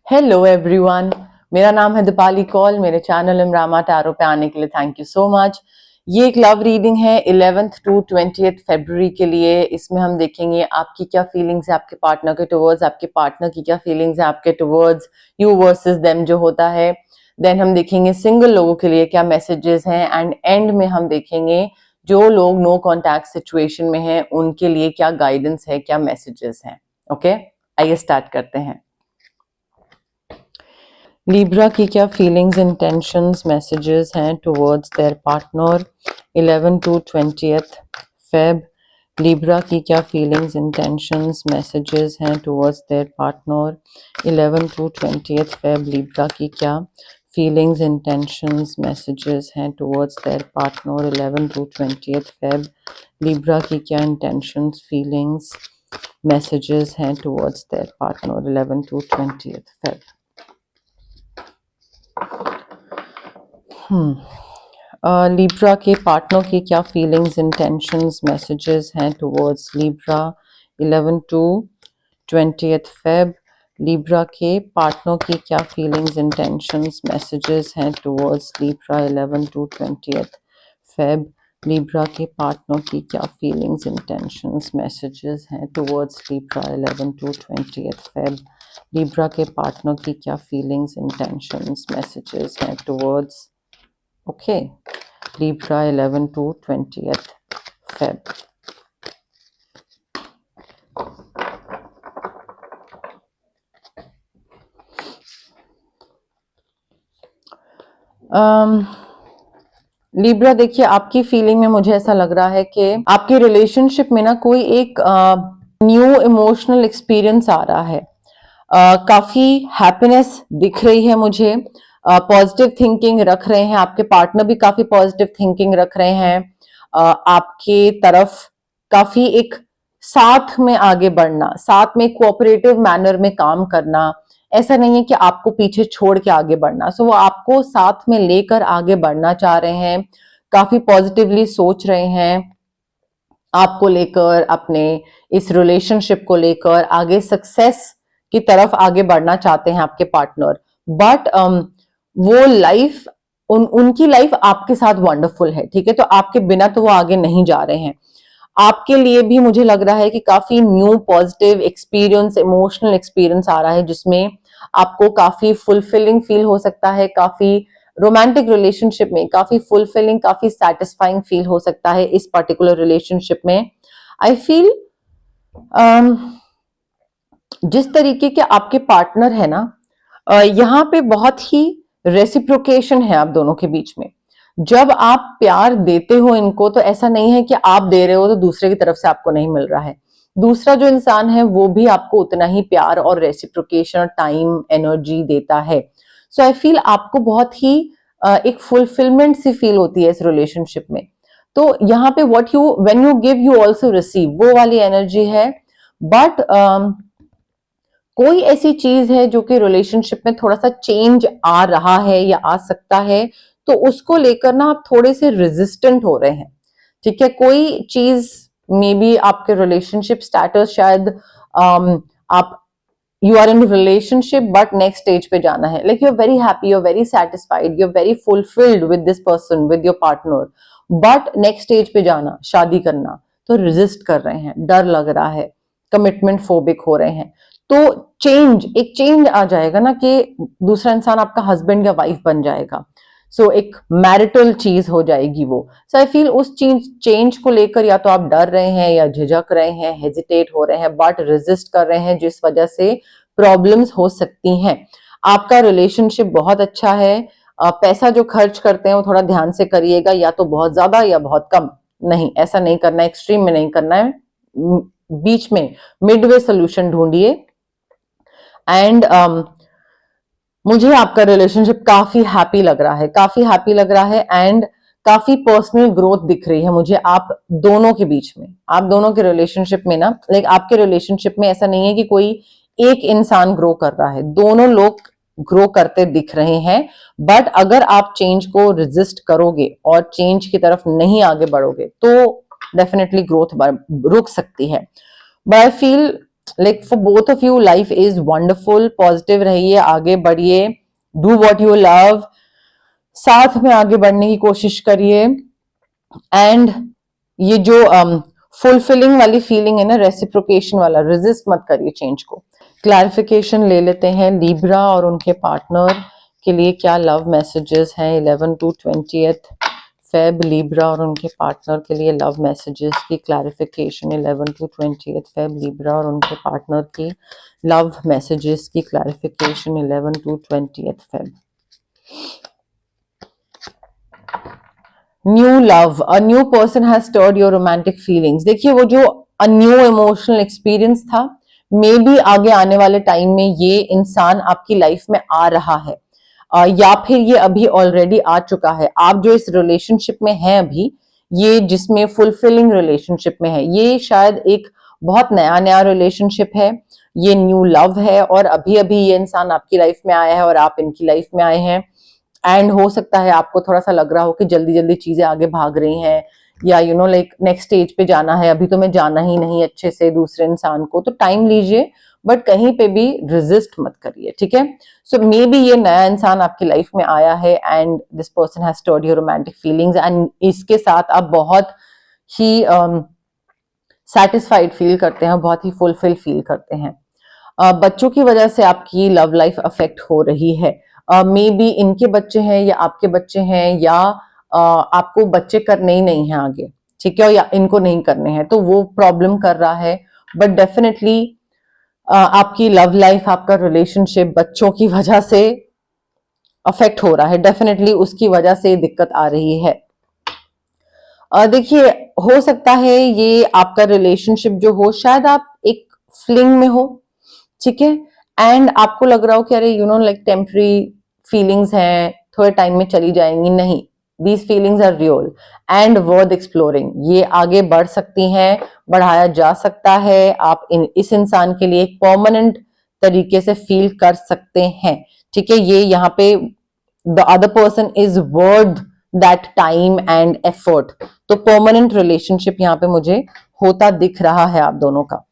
Hello everyone, मेरा नाम है दीपाली कौल। मेरे चैनल इमरामा टैरो पे आने के लिए थैंक यू सो मच। ये एक लव रीडिंग है 11th to 20th फरवरी के लिए। इसमें हम देखेंगे आपकी क्या फीलिंग्स है आपके पार्टनर के टुवर्ड्स, आपके पार्टनर की क्या फीलिंग्स है आपके टुवर्ड्स, यू वर्सेस देम जो होता है। देन हम देखेंगे सिंगल लोगों के लिए क्या मैसेजेस हैं, एंड एंड में हम देखेंगे जो लोग नो कॉन्टैक्ट सिचुएशन में हैं उनके लिए क्या गाइडेंस है, क्या मैसेजेस हैं। ओके, आइए स्टार्ट करते हैं। लिब्रा की क्या फीलिंग्स, इंटेंशंस, मैसेजेस हैं towards their partner 11 to 20th Feb. Libra की क्या फीलिंग्स, इंटेंशंस, मैसेजेस हैं towards their partner 11 to 20th Feb. Libra की क्या फीलिंग्स, इंटेंशंस, मैसेजेस हैं towards their partner 11 to 20th Feb. Libra की क्या इंटेंशंस, फीलिंग्स, मैसेजेस हैं towards their partner 11 to 20th Feb. Libra के पार्टनर की क्या फीलिंग्स, इंटेंशंस, मैसेजेस हैं towards Libra 11 to 20th Feb. Libra के पार्टनर की क्या फीलिंग्स, इंटेंशंस, मैसेजेस हैं towards Libra 11 to 20th Feb. Libra के पार्टनर की क्या फीलिंग्स, इंटेंशंस, मैसेजेस हैं towards Libra 11 to 20th Feb. Libra के पार्टनर की क्या फीलिंग्स, इंटेंशंस, मैसेजेस हैं towards Libra 11 to 20th Feb. Libra देखिए, आपकी फीलिंग में मुझे ऐसा लग रहा है कि आपके रिलेशनशिप में ना कोई एक न्यू इमोशनल एक्सपीरियंस आ रहा है। काफी हैप्पीनेस दिख रही है मुझे। पॉजिटिव थिंकिंग रख रहे हैं, आपके पार्टनर भी काफी पॉजिटिव थिंकिंग रख रहे हैं। आपके तरफ काफी एक साथ में आगे बढ़ना, साथ में कोऑपरेटिव मैनर में काम करना। ऐसा नहीं है कि आपको पीछे छोड़ के आगे बढ़ना। सो वो आपको साथ में लेकर आगे बढ़ना चाह रहे हैं, काफी पॉजिटिवली सोच रहे हैं आपको लेकर, अपने इस रिलेशनशिप को लेकर आगे सक्सेस की तरफ आगे बढ़ना चाहते हैं आपके पार्टनर। बट वो लाइफ उनकी लाइफ आपके साथ वंडरफुल है, ठीक है। तो आपके बिना तो वो आगे नहीं जा रहे हैं। आपके लिए भी मुझे लग रहा है कि काफी new positive experience, emotional experience आ रहा है जिसमें आपको काफी फुलफिलिंग फील हो सकता है। काफी रोमांटिक रिलेशनशिप में काफी फुलफिलिंग, काफी सेटिस्फाइंग फील हो सकता है इस पर्टिकुलर रिलेशनशिप में। आई फील जिस तरीके के आपके पार्टनर है ना, यहाँ पे बहुत ही रेसिप्रोकेशन है आप दोनों के बीच में। जब आप प्यार देते हो इनको तो ऐसा नहीं है कि आप दे रहे हो तो दूसरे की तरफ से आपको नहीं मिल रहा है। दूसरा जो इंसान है वो भी आपको उतना ही प्यार और रेसिप्रोकेशन, टाइम, एनर्जी देता है। सो आई फील आपको बहुत ही एक फुलफिलमेंट सी फील होती है इस रिलेशनशिप में। तो यहाँ पे when you give you also receive, वो वाली एनर्जी है। बट कोई ऐसी चीज है जो कि रिलेशनशिप में थोड़ा सा चेंज आ रहा है या आ सकता है, तो उसको लेकर ना आप थोड़े से रेजिस्टेंट हो रहे हैं, ठीक है। कोई चीज मे बी आपके रिलेशनशिप स्टेटस शायद आप you are in relationship but next stage पे जाना है, like you are very happy, you are very satisfied, you are very fulfilled with this person, with your partner, but next stage पे जाना, शादी करना, तो रेजिस्ट कर रहे हैं, डर लग रहा है, कमिटमेंट फोबिक हो रहे हैं। तो एक चेंज आ जाएगा ना कि दूसरा इंसान आपका हस्बैंड या वाइफ बन जाएगा। सो एक मैरिटल चीज हो जाएगी वो। सो आई फील उस चेंज को लेकर या तो आप डर रहे हैं या झिझक रहे हैं, हेजिटेट हो रहे हैं, बट रेजिस्ट कर रहे हैं, जिस वजह से प्रॉब्लम्स हो सकती हैं। आपका रिलेशनशिप बहुत अच्छा है। पैसा जो खर्च करते हैं वो थोड़ा ध्यान से करिएगा, या तो बहुत ज्यादा या बहुत कम। नहीं, ऐसा नहीं करना है, एक्सट्रीम में नहीं करना है, बीच में मिडवे सोल्यूशन ढूंढिए। एंड मुझे आपका रिलेशनशिप काफी हैप्पी लग रहा है, काफी हैप्पी लग रहा है, एंड काफी पर्सनल ग्रोथ दिख रही है मुझे आप दोनों के बीच में। आप दोनों के रिलेशनशिप में ना, लाइक आपके रिलेशनशिप में ऐसा नहीं है कि कोई एक इंसान ग्रो कर रहा है, दोनों लोग ग्रो करते दिख रहे हैं। बट अगर आप चेंज को रेजिस्ट करोगे और चेंज की तरफ नहीं आगे बढ़ोगे तो डेफिनेटली ग्रोथ रुक सकती है। But I feel like for both of you life is wonderful, positive रहिए, आगे बढ़िए, डू व्हाट यू लव, साथ में आगे बढ़ने की कोशिश करिए। एंड ये जो फुलफिलिंग वाली फीलिंग है ना, रेसिप्रोकेशन वाला, रेजिस्ट मत करिए चेंज को। क्लैरिफिकेशन ले लेते हैं लिब्रा और उनके पार्टनर के लिए क्या लव मैसेजेस हैं 11 to 20th फेब। लिब्रा और उनके पार्टनर के लिए लव मैसेजेस की clarification 11 to 20th Feb. Libra और उनके पार्टनर की लव मैसेजेस की clarification 11 to 20th Feb. New love, a new person has stirred your romantic feelings. देखिए वो जो अ न्यू इमोशनल एक्सपीरियंस था, मे बी आगे आने वाले टाइम में ये इंसान आपकी लाइफ में आ रहा है, या फिर ये अभी ऑलरेडी आ चुका है। आप जो इस रिलेशनशिप में हैं अभी, ये जिसमें फुलफिलिंग रिलेशनशिप में है, ये शायद एक बहुत नया नया रिलेशनशिप है, ये न्यू लव है, और अभी अभी ये इंसान आपकी लाइफ में आया है और आप इनकी लाइफ में आए हैं। एंड हो सकता है आपको थोड़ा सा लग रहा हो कि जल्दी जल्दी चीजें आगे भाग रही हैं, या you know like next stage पे जाना है, अभी तो मैं जाना ही नहीं अच्छे से दूसरे इंसान को, तो टाइम लीजिए, बट कहीं पे भी रेजिस्ट मत करिए, ठीक है। सो मे बी ये नया इंसान आपकी लाइफ में आया है and this person has stirred your romantic feelings, and इसके साथ आप बहुत ही सेटिस्फाइड फील करते हैं, बहुत ही फुलफिल फील करते हैं। बच्चों की वजह से आपकी लव लाइफ अफेक्ट हो रही है। मे बी इनके बच्चे हैं या आपके बच्चे हैं, या आपको बच्चे करने ही नहीं हैं आगे, ठीक है, या इनको नहीं करने हैं, तो वो प्रॉब्लम कर रहा है। बट डेफिनेटली आपकी लव लाइफ, आपका रिलेशनशिप बच्चों की वजह से अफेक्ट हो रहा है, डेफिनेटली उसकी वजह से दिक्कत आ रही है। देखिए हो सकता है ये आपका रिलेशनशिप जो हो, शायद आप एक फ्लिंग में हो, ठीक है, एंड आपको लग रहा हो कि अरे you know like temporary feelings हैं, थोड़े टाइम में चली जाएंगी। नहीं, these feelings are real and worth exploring. ये आगे बढ़ सकती हैं, बढ़ाया जा सकता है। आप इस इंसान के लिए एक परमानेंट तरीके से फील कर सकते हैं, ठीक है। ये यहाँ पे the other person is worth that time and effort, तो परमानेंट रिलेशनशिप यहाँ पे मुझे होता दिख रहा है आप दोनों का।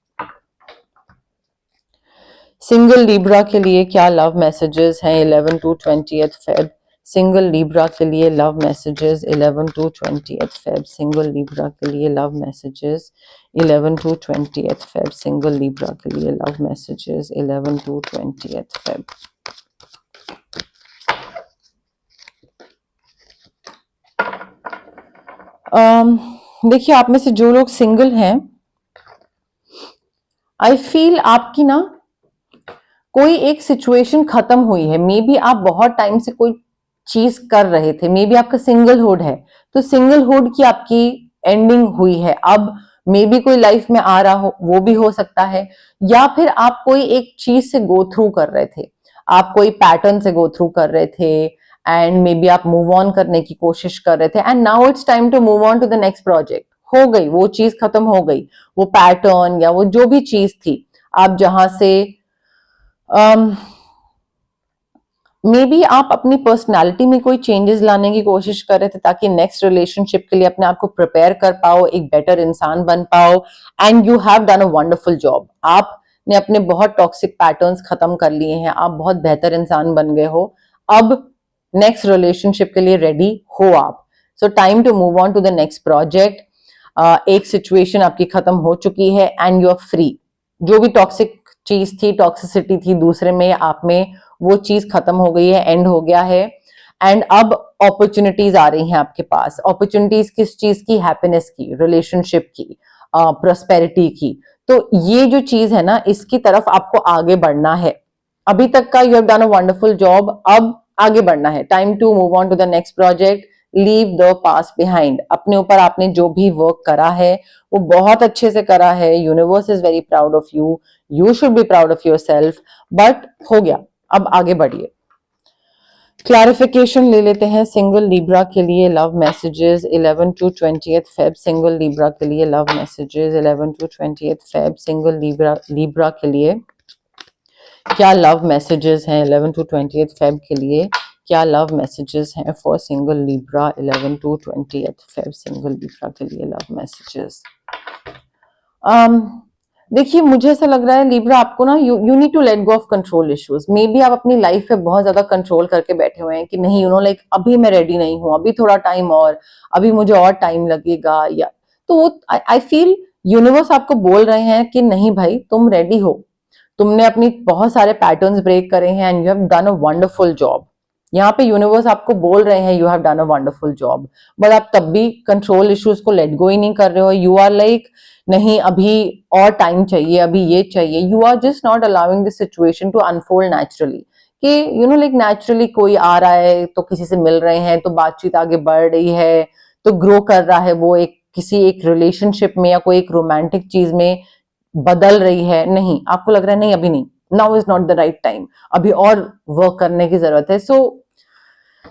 सिंगल लिब्रा के लिए क्या लव मैसेजेस हैं 11 to 20th Feb. Single Libra के लिए love messages 11 to 20th Feb. Single Libra के लिए love messages 11 to 20th Feb. Single Libra के लिए love messages 11 to 20th Feb. देखिए आप में से जो लोग सिंगल हैं, आई फील आपकी ना कोई एक सिचुएशन खत्म हुई है। मे बी आप बहुत टाइम से कोई चीज कर रहे थे, मे बी आपका सिंगलहुड है, तो सिंगलहुड की आपकी एंडिंग हुई है। अब मे बी कोई लाइफ में आ रहा हो, वो भी हो सकता है, या फिर आप कोई एक चीज से गो थ्रू कर रहे थे, आप कोई पैटर्न से गो थ्रू कर रहे थे, एंड मे बी आप मूव ऑन करने की कोशिश कर रहे थे, and now it's time to move on to the next project. हो गई वो चीज, खत्म हो गई वो पैटर्न या वो जो भी चीज थी, आप जहां से मे बी आप अपनी पर्सनालिटी में कोई चेंजेस लाने की कोशिश कर रहे थे, ताकि नेक्स्ट रिलेशनशिप के लिए अपने आप को प्रिपेयर कर पाओ, एक बेटर इंसान बन पाओ, and you have done a wonderful job. आपने अपने बहुत टॉक्सिक पैटर्न्स खत्म कर लिए हैं, आप बहुत बेहतर इंसान बन गए हो। अब नेक्स्ट रिलेशनशिप के लिए रेडी हो आप। So time to move on to the next project. एक सिचुएशन आपकी खत्म हो चुकी है एंड यू आर फ्री। जो भी टॉक्सिक चीज थी, टॉक्सिसिटी थी दूसरे में, आप में, वो चीज खत्म हो गई है, एंड हो गया है। एंड अब अपॉर्चुनिटीज आ रही हैं आपके पास। अपॉर्चुनिटीज किस चीज की? हैप्पीनेस की, रिलेशनशिप की, प्रोस्पेरिटी की। तो ये जो चीज है ना, इसकी तरफ आपको आगे बढ़ना है। अभी तक का you have done a wonderful job, अब आगे बढ़ना है। Time to move on to the next project. Leave the past behind. अपने ऊपर आपने जो भी वर्क करा है वो बहुत अच्छे से करा है। Universe is very proud of you, you should be proud of your self, but हो गया, अब आगे बढ़िए। क्लैरिफिकेशन ले लेते हैं सिंगल लिब्रा के लिए love messages 11 to 20th Feb. Single Libra के लिए love messages 11 to 20th Feb. Single Libra के लिए क्या लव मैसेजेस हैं 11 to 20th फेब के लिए? क्या लव मैसेजेस हैं for single Libra 11 to 20th Feb? Single Libra के लिए लव मैसेजेस। देखिए मुझे ऐसा लग रहा है लिब्रा, आपको ना you need to let go of control issues. May be आप अपनी लाइफ पे बहुत ज्यादा कंट्रोल करके बैठे हुए हैं कि नहीं, लाइक अभी मैं रेडी नहीं हूँ, अभी थोड़ा टाइम और, अभी मुझे और टाइम लगेगा, या तो वो आई फील यूनिवर्स आपको बोल रहे हैं कि नहीं भाई, तुम रेडी हो, तुमने अपनी बहुत सारे पैटर्न्स ब्रेक करे हैं and you have done a wonderful job. यहाँ पे यूनिवर्स आपको बोल रहे हैं you have done a wonderful job, but आप तब भी कंट्रोल इश्यूज को लेट गो ही नहीं कर रहे हो। यू आर लाइक नहीं, अभी और टाइम चाहिए, अभी ये चाहिए। You are just not allowing the situation to unfold naturally, कि लाइक नेचुरली कोई आ रहा है तो किसी से मिल रहे हैं तो बातचीत आगे बढ़ रही है, तो ग्रो कर रहा है वो एक किसी एक रिलेशनशिप में या कोई एक रोमांटिक चीज में बदल रही है। नहीं, आपको लग रहा है नहीं अभी नहीं, now is not the right time, अभी और वर्क करने की जरूरत है। So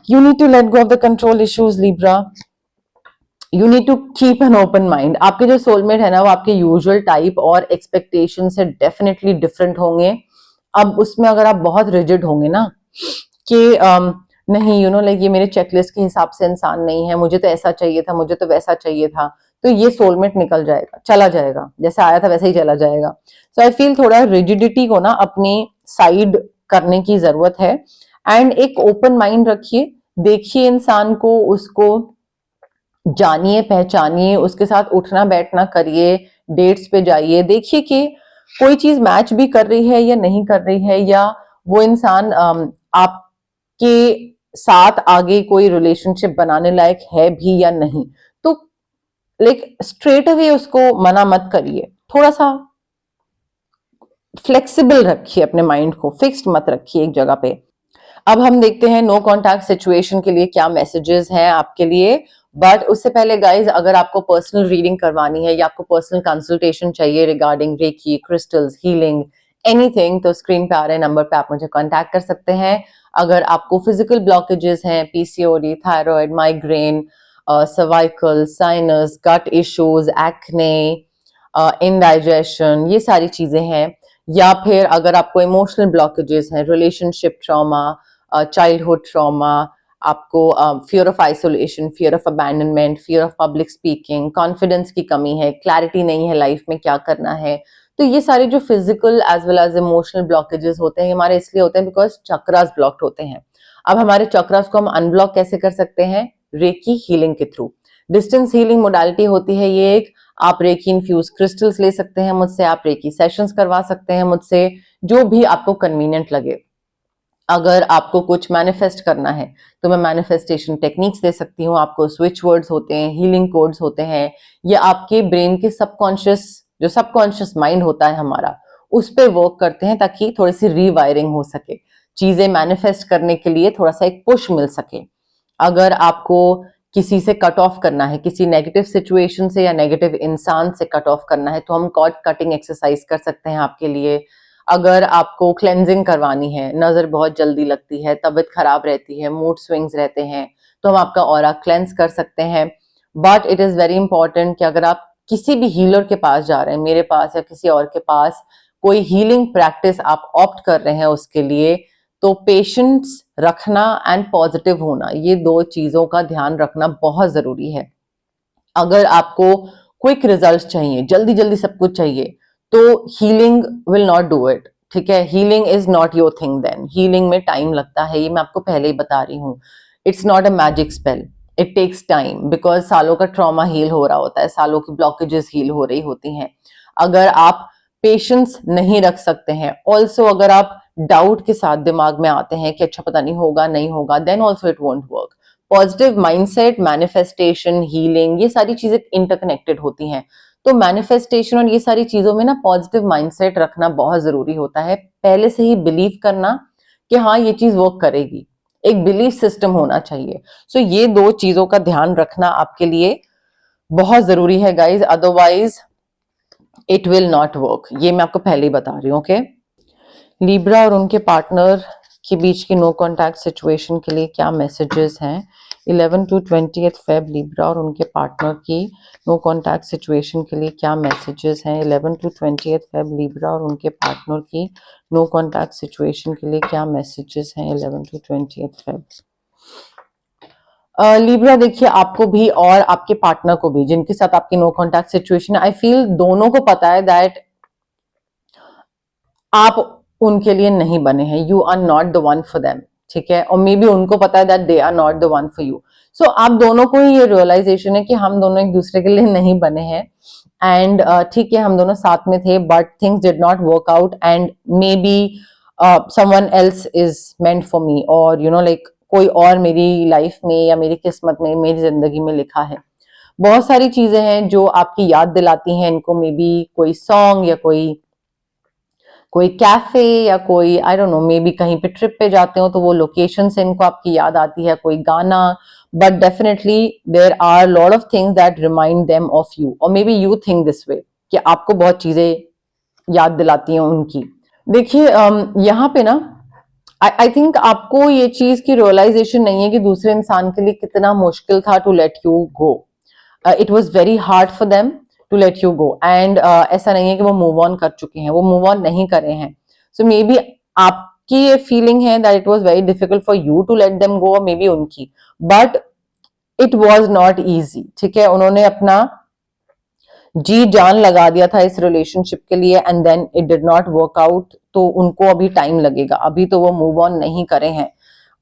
you need to let go of the control issues Libra. You need to keep an open mind. आपके जो सोलमेट है ना, वो आपके यूजुअल टाइप और एक्सपेक्टेशन से डेफिनेटली डिफरेंट होंगे। अब उसमें अगर आप बहुत रिजिड होंगे ना कि नहीं लाइक ये मेरे चेकलिस्ट के हिसाब से इंसान नहीं है, मुझे तो ऐसा चाहिए था, मुझे तो वैसा चाहिए था, तो ये सोलमेट निकल जाएगा, चला जाएगा, जैसे आया था वैसे ही चला जाएगा। सो आई फील थोड़ा रिजिडिटी को ना अपनी साइड करने की जरूरत है एंड एक ओपन माइंड रखिए, देखिए इंसान को, उसको जानिए, पहचानिए, उसके साथ उठना बैठना करिए, डेट्स पे जाइए, देखिए कि कोई चीज मैच भी कर रही है या नहीं कर रही है, या वो इंसान आपके साथ आगे कोई रिलेशनशिप बनाने लायक है भी या नहीं। तो लाइक स्ट्रेट अवे उसको मना मत करिए, थोड़ा सा फ्लेक्सिबल रखिए अपने माइंड को, फिक्स्ड मत रखिए एक जगह पे। अब हम देखते हैं नो कॉन्टैक्ट सिचुएशन के लिए क्या मैसेजेस हैं आपके लिए। बट उससे पहले गाइज, अगर आपको पर्सनल रीडिंग करवानी है या आपको पर्सनल कंसल्टेशन चाहिए regarding reiki, crystals, healing, anything, तो स्क्रीन पे आ रहे नंबर पे आप मुझे कांटेक्ट कर सकते हैं। अगर आपको फिजिकल ब्लॉकेजेस हैं, PCOD, thyroid, migraine, cervical, sinus, gut issues, acne, indigestion, ये सारी चीजें हैं, या फिर अगर आपको इमोशनल ब्लॉकेजेस हैं, रिलेशनशिप ट्रॉमा, चाइल्डहुड ट्रॉमा, आपको fear of isolation, fear of abandonment, fear of public speaking, confidence की कमी है, क्लैरिटी नहीं है लाइफ में क्या करना है, तो ये सारे जो physical as well as emotional blockages होते हैं, हमारे इसलिए होते हैं बिकॉज चक्रास ब्लॉक्ड होते हैं। अब हमारे चक्रास को हम अनब्लॉक कैसे कर सकते हैं? रेकी हीलिंग के थ्रू। डिस्टेंस हीलिंग मोडालिटी होती है ये एक, आप रेकी इन्फ्यूज क्रिस्टल्स ले सकते हैं मुझसे, आप रेकी सेशंस करवा सकते हैं मुझसे, जो भी आपको कन्वीनियंट लगे। अगर आपको कुछ मैनिफेस्ट करना है तो मैं मैनिफेस्टेशन टेक्निक्स दे सकती हूँ आपको, स्विच वर्ड्स होते हैं, हीलिंग कोड्स होते हैं, ये आपके ब्रेन के सबकॉन्शियस, जो सबकॉन्शियस माइंड होता है हमारा, उस पर वर्क करते हैं ताकि थोड़ी सी रीवायरिंग हो सके, चीजें मैनिफेस्ट करने के लिए थोड़ा सा एक पुश मिल सके। अगर आपको किसी से कट ऑफ करना है, किसी नेगेटिव सिचुएशन से या नेगेटिव इंसान से कट ऑफ करना है, तो हम कॉर्ड कटिंग एक्सरसाइज कर सकते हैं आपके लिए। अगर आपको क्लेंजिंग करवानी है, नजर बहुत जल्दी लगती है, तबीयत खराब रहती है, मूड स्विंग्स रहते हैं, तो हम आपका ऑरा क्लेंस कर सकते हैं। But it is very important कि अगर आप किसी भी हीलर के पास जा रहे हैं, मेरे पास या किसी और के पास, कोई हीलिंग प्रैक्टिस आप ऑप्ट कर रहे हैं उसके लिए, तो पेशेंस रखना एंड पॉजिटिव होना, ये दो चीजों का ध्यान रखना बहुत जरूरी है। अगर आपको क्विक रिजल्ट चाहिए, जल्दी जल्दी सब कुछ चाहिए, तो healing will not do it. ठीक है, healing is not your thing. Then healing में टाइम लगता है, ये मैं आपको पहले ही बता रही हूँ। It's not a magic spell, it takes time, because सालों का ट्रॉमा हील हो रहा होता है, सालों की ब्लॉकेजेस हील हो रही होती हैं। अगर आप पेशेंस नहीं रख सकते हैं, ऑल्सो अगर आप डाउट के साथ दिमाग में आते हैं कि अच्छा पता नहीं होगा नहीं होगा, then also it won't work. Positive mindset, manifestation, healing, ये सारी चीजें इंटरकनेक्टेड होती हैं। तो मैनिफेस्टेशन और ये सारी चीजों में ना पॉजिटिव माइंडसेट रखना बहुत जरूरी होता है, पहले से ही बिलीव करना कि हाँ ये चीज वर्क करेगी, एक बिलीफ सिस्टम होना चाहिए। सो ये दो चीजों का ध्यान रखना आपके लिए बहुत जरूरी है guys, otherwise it will not work, ये मैं आपको पहले ही बता रही हूँ। ओके, लिब्रा और उनके पार्टनर के बीच की नो कॉन्टैक्ट सिचुएशन के लिए क्या मैसेजेस हैं? 11 to 20 फेब, लिब्रा और उनके पार्टनर की नो कॉन्टैक्ट सिचुएशन के लिए क्या मैसेजेस हैं? 11 to 20 फेब, लिब्रा और उनके पार्टनर की नो कॉन्टैक्ट सिचुएशन के लिए क्या मैसेजेस हैं? 11 to 20 फेब। लिब्रा देखिए, आपको भी और आपके पार्टनर को भी, जिनके साथ आपकी no contact situation, I feel दोनों को पता है दैट आप उनके लिए नहीं बने हैं, you are not the one for them, ठीक है। और मे बी उनको पता है that they are not the one for you. So आप दोनों को ही ये रियलाइजेशन है कि हम दोनों एक दूसरे के लिए नहीं बने हैं, एंड ठीक है हम दोनों साथ में थे but things did not work out, and may be someone else is meant for me, और यू नो लाइक कोई और मेरी लाइफ में या मेरी किस्मत में, मेरी जिंदगी में लिखा है। बहुत सारी चीजें हैं जो आपकी याद दिलाती हैं इनको, मे बी कोई सॉन्ग या कोई कैफे या कोई आई डोंट नो, मे बी कहीं पे ट्रिप पे जाते हो तो वो लोकेशन से इनको आपकी याद आती है, कोई गाना, but definitely there are lot of things that remind them of you, और maybe you think this way कि आपको बहुत चीजें याद दिलाती हैं उनकी। देखिए यहाँ पे ना आई थिंक आपको ये चीज की रियलाइजेशन नहीं है कि दूसरे इंसान के लिए कितना मुश्किल था to let you go. It was very hard for them to let you go, and ऐसा नहीं है कि वो मूव ऑन कर चुके हैं, वो मूव ऑन नहीं करे हैं। सो मे बी आपकी ये फीलिंग है that it was very difficult for you to let them go, maybe उनकी, but it was not easy, ठीक है। उन्होंने अपना जी जान लगा दिया था इस रिलेशनशिप के लिए, and then it did not work out, तो उनको अभी टाइम लगेगा, अभी तो वो मूव ऑन नहीं करे हैं,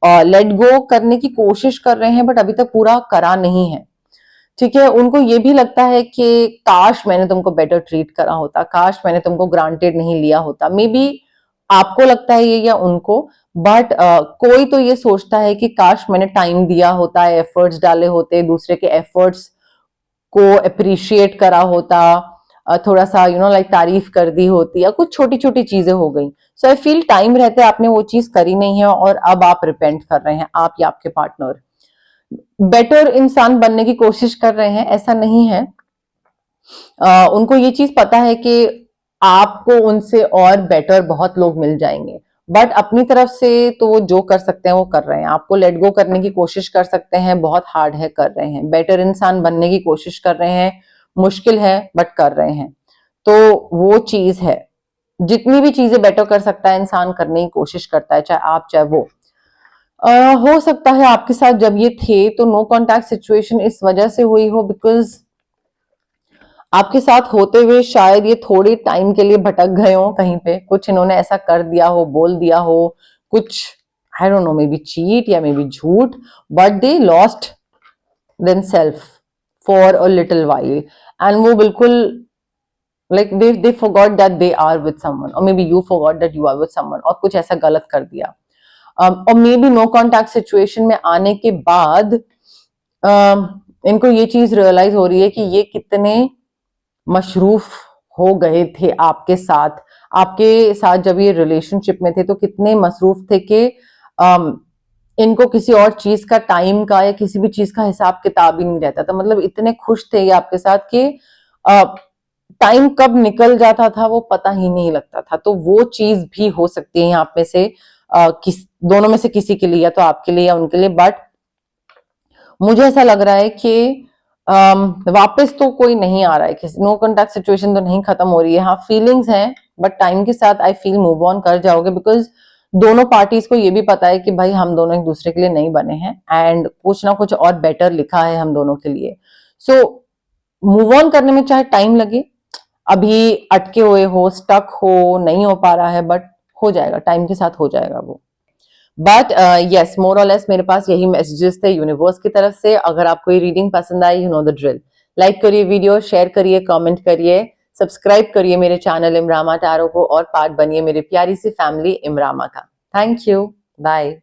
और लेट गो करने की कोशिश कर रहे हैं बट अभी तक पूरा करा नहीं है, ठीक है। उनको ये भी लगता है कि काश मैंने तुमको बेटर ट्रीट करा होता, काश मैंने तुमको ग्रांटेड नहीं लिया होता, मे बी आपको लगता है ये या उनको, बट कोई तो ये सोचता है कि काश मैंने टाइम दिया होता, एफर्ट्स डाले होते, दूसरे के एफर्ट्स को अप्रिशिएट करा होता, थोड़ा सा यू नो लाइक तारीफ कर दी होती, या कुछ छोटी छोटी चीजें हो गई। सो आई फील टाइम रहते आपने वो चीज करी नहीं है, और अब आप रिपेंट कर रहे हैं, आप या आपके पार्टनर बेटर इंसान बनने की कोशिश कर रहे हैं, ऐसा नहीं है। उनको ये चीज पता है कि आपको उनसे और बेटर बहुत लोग मिल जाएंगे, बट अपनी तरफ से तो वो जो कर सकते हैं वो कर रहे हैं। आपको लेट गो करने की कोशिश कर सकते हैं, बहुत हार्ड है, कर रहे हैं। बेटर इंसान बनने की कोशिश कर रहे हैं, मुश्किल है बट कर रहे हैं। तो वो चीज है, जितनी भी चीजें बेटर कर सकता है इंसान करने की कोशिश करता है, चाहे आप चाहे वो। हो सकता है आपके साथ जब ये थे तो नो कॉन्टैक्ट सिचुएशन इस वजह से हुई हो बिकॉज आपके साथ होते हुए शायद ये थोड़ी टाइम के लिए भटक गए हो कहीं पे, कुछ इन्होंने ऐसा कर दिया हो, बोल दिया हो, कुछ I don't know, maybe cheat या मे बी झूठ, but they lost themselves for a little while, and वो बिल्कुल like they forgot that they are with someone, or maybe you forgot that you are with someone, और कुछ ऐसा गलत कर दिया। और maybe no contact situation में आने के बाद इनको ये चीज रियलाइज हो रही है कि ये कितने मशरूफ हो गए थे आपके साथ जब ये रिलेशनशिप में थे, तो कितने मसरूफ थे कि इनको किसी और चीज का, टाइम का या किसी भी चीज का हिसाब किताब ही नहीं रहता था। मतलब इतने खुश थे ये आपके साथ कि टाइम कब निकल जाता था वो पता ही नहीं लगता था। तो वो चीज भी हो सकती है यहाँ पे से दोनों में से किसी के लिए, या तो आपके लिए या उनके लिए, बट मुझे ऐसा लग रहा है कि वापस तो कोई नहीं आ रहा है, किसी नो कॉन्टैक्ट सिचुएशन तो नहीं खत्म हो रही है। हाँ फीलिंग्स हैं, बट टाइम के साथ आई फील मूव ऑन कर जाओगे, बिकॉज दोनों पार्टीज को ये भी पता है कि भाई हम दोनों एक दूसरे के लिए नहीं बने हैं, एंड कुछ ना कुछ और बेटर लिखा है हम दोनों के लिए। सो मूव ऑन करने में चाहे टाइम लगे, अभी अटके हुए हो, स्टक हो, नहीं हो पा रहा है, बट हो जाएगा, टाइम के साथ हो जाएगा वो। बट यस, मोर और लेस मेरे पास यही मैसेजेस थे यूनिवर्स की तरफ से। अगर आपको ये रीडिंग पसंद आई, you know the drill, like करिए वीडियो, शेयर करिए, कमेंट करिए, सब्सक्राइब करिए मेरे चैनल इमरामा टैरो को, और पार्ट बनिए मेरी प्यारी सी फैमिली इमरामा का। Thank you, bye.